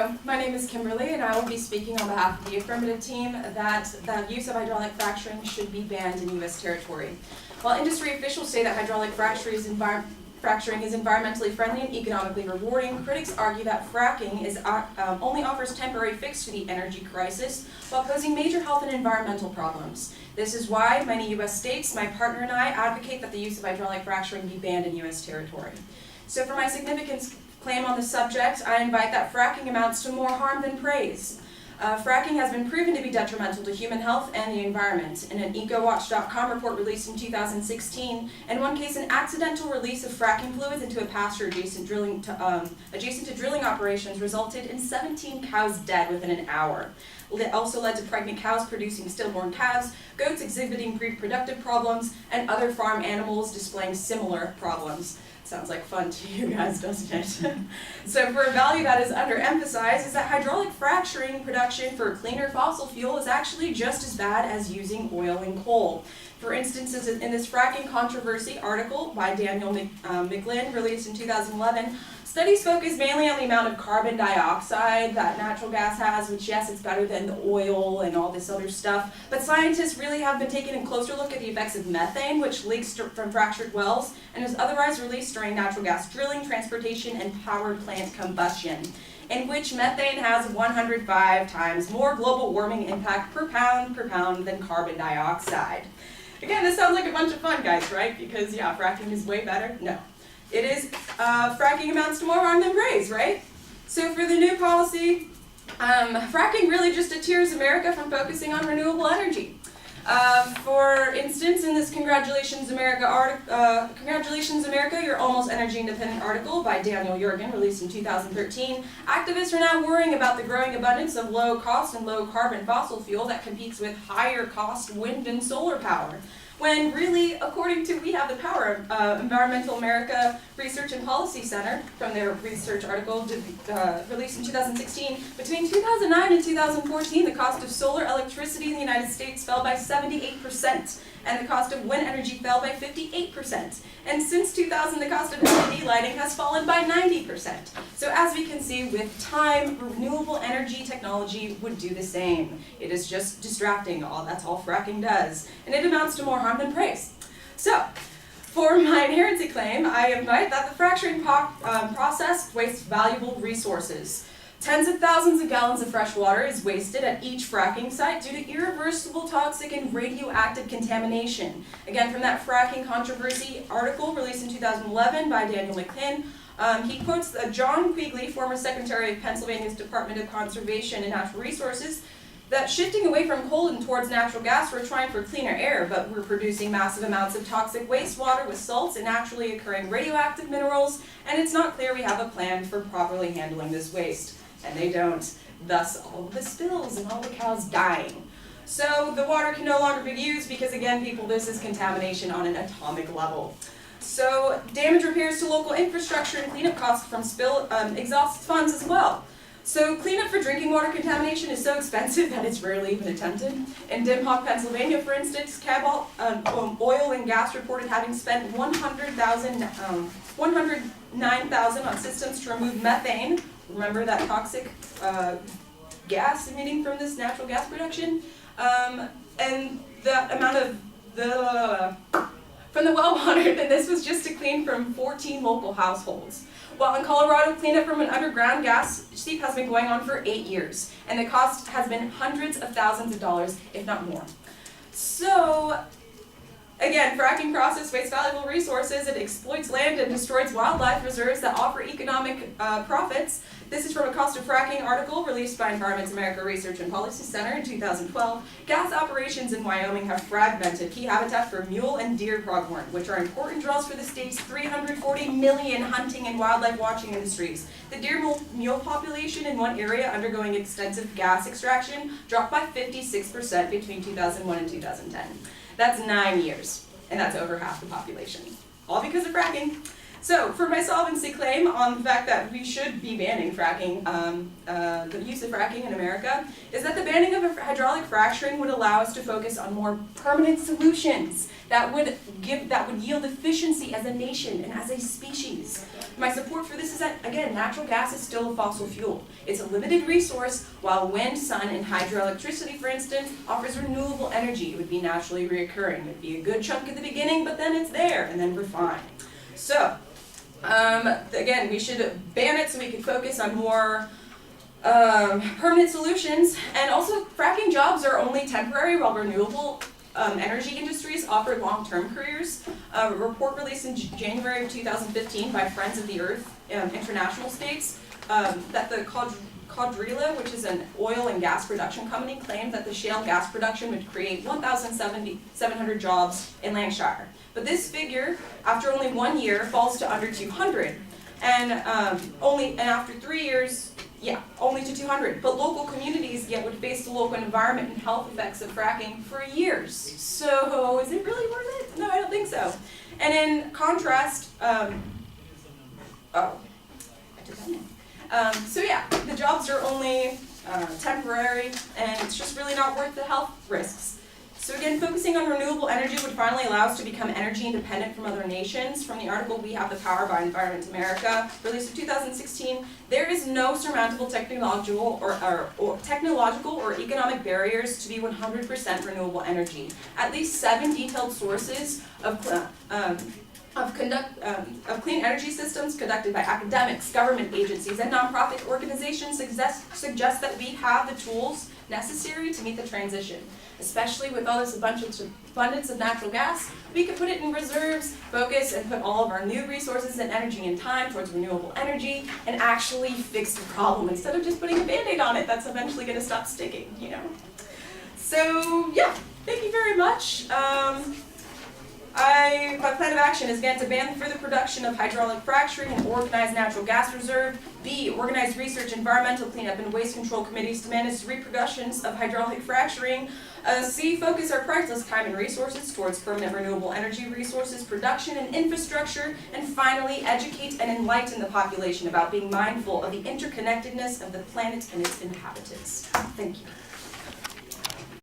Hello, my name is Kimberly, and I will be speaking on behalf of the affirmative team that the use of hydraulic fracturing should be banned in U.S. territory. While industry officials say that hydraulic fracturing is environmentally friendly and economically rewarding, critics argue that fracking only offers temporary fix to the energy crisis while posing major health and environmental problems. This is why many U.S. states, my partner and I, advocate that the use of hydraulic fracturing be banned in U.S. territory. So for my significance claim on the subject, I invite that fracking amounts to more harm than praise. Fracking has been proven to be detrimental to human health and the environment. In an EcoWatch.com report released in 2016, in one case an accidental release of fracking fluids into a pasture adjacent to drilling operations resulted in 17 cows dead within an hour. It also led to pregnant cows producing stillborn calves, goats exhibiting reproductive problems, and other farm animals displaying similar problems. Sounds like fun to you guys, doesn't it? So for a value that is underemphasized is that hydraulic fracturing production for cleaner fossil fuel is actually just as bad as using oil and coal. For instance, in this fracking controversy article by Daniel McGlynn, released in 2011, studies focus mainly on the amount of carbon dioxide that natural gas has, which yes, it's better than the oil and all this other stuff, but scientists really have been taking a closer look at the effects of methane, which leaks from fractured wells and is otherwise released during natural gas drilling, transportation, and power plant combustion, in which methane has 105 times more global warming impact per pound than carbon dioxide. Again, this sounds like a bunch of fun, guys, right? Because, yeah, fracking is way better. No. It is, fracking amounts to more harm than praise, right? So for the new policy, fracking really just deters America from focusing on renewable energy. For instance, in this Congratulations America, You're Almost Energy Independent article by Daniel Yergin, released in 2013, activists are now worrying about the growing abundance of low-cost and low-carbon fossil fuel that competes with higher-cost wind and solar power. When really, according to We Have the Power, Environmental America Research and Policy Center, from their research article released in 2016, between 2009 and 2014, the cost of solar electricity in the United States fell by 78%, and the cost of wind energy fell by 58%. And since 2000, the cost of LED lighting has fallen by 90%. So as we can see, with time, renewable energy technology would do the same. It is just distracting. That's all fracking does. And it amounts to more harm than praise. So, for my inherency claim, I invite that the fracturing process wastes valuable resources. Tens of thousands of gallons of fresh water is wasted at each fracking site due to irreversible toxic and radioactive contamination. Again, from that fracking controversy article released in 2011 by Daniel McGlynn, he quotes John Quigley, former Secretary of Pennsylvania's Department of Conservation and Natural Resources, that shifting away from coal and towards natural gas, we're trying for cleaner air, but we're producing massive amounts of toxic wastewater with salts and naturally occurring radioactive minerals, and it's not clear we have a plan for properly handling this waste. And they don't. Thus, all the spills and all the cows dying. So the water can no longer be used because, again, people, this is contamination on an atomic level. So damage repairs to local infrastructure and cleanup costs from spill exhaust funds as well. So cleanup for drinking water contamination is so expensive that it's rarely even attempted. In Dimhoff, Pennsylvania, for instance, Cabot Oil and Gas reported having spent $109,000 on systems to remove methane. Remember that toxic gas emitting from this natural gas production? And the amount of from the well water, and this was just to clean from 14 local households. While in Colorado, cleanup from an underground gas sweep has been going on for 8 years, and the cost has been hundreds of thousands of dollars, if not more. So, again, fracking process wastes valuable resources, it exploits land and destroys wildlife reserves that offer economic profits. This is from a Cost of Fracking article released by Environment America Research and Policy Center in 2012. Gas operations in Wyoming have fragmented key habitat for mule and deer pronghorn, which are important draws for the state's 340 million hunting and wildlife watching industries. The deer mule population in one area undergoing extensive gas extraction dropped by 56% between 2001 and 2010. That's 9 years, and that's over half the population. All because of fracking. So, for my solvency claim on the fact that we should be banning fracking, the use of fracking in America, is that the banning of hydraulic fracturing would allow us to focus on more permanent solutions that would yield efficiency as a nation and as a species. My support for this is that, again, natural gas is still a fossil fuel. It's a limited resource, while wind, sun, and hydroelectricity, for instance, offers renewable energy. It would be naturally reoccurring. It would be a good chunk at the beginning, but then it's there, and then we're fine. So, again, we should ban it so we can focus on more permanent solutions. And also, fracking jobs are only temporary, while renewable energy industries offer long-term careers. A report released in January of 2015 by Friends of the Earth International states that the Codrilla, which is an oil and gas production company, claimed that the shale gas production would create 1,700 jobs in Lancashire. But this figure, after only 1 year, falls to under 200. And after 3 years, only to 200. But local communities yet would face the local environment and health effects of fracking for years. So is it really worth it? No, I don't think so. And in contrast, the jobs are only temporary, and it's just really not worth the health risks. So again, focusing on renewable energy would finally allow us to become energy independent from other nations. From the article We Have the Power by Environment America, released in 2016, there is no surmountable technological or economic barriers to be 100% renewable energy. At least 7 detailed sources of clean energy systems conducted by academics, government agencies, and nonprofit organizations suggest that we have the tools necessary to meet the transition. Especially with all this abundance of natural gas, we could put it in reserves, focus, and put all of our new resources and energy and time towards renewable energy, and actually fix the problem instead of just putting a Band-Aid on it that's eventually going to stop sticking, you know. So, yeah, thank you very much. My plan of action is, again, to ban the further production of hydraulic fracturing and organize natural gas reserve. B, organize research, environmental cleanup, and waste control committees to manage the repercussions of hydraulic fracturing. C, focus our priceless time and resources towards permanent renewable energy resources, production, and infrastructure. And finally, educate and enlighten the population about being mindful of the interconnectedness of the planet and its inhabitants. Thank you.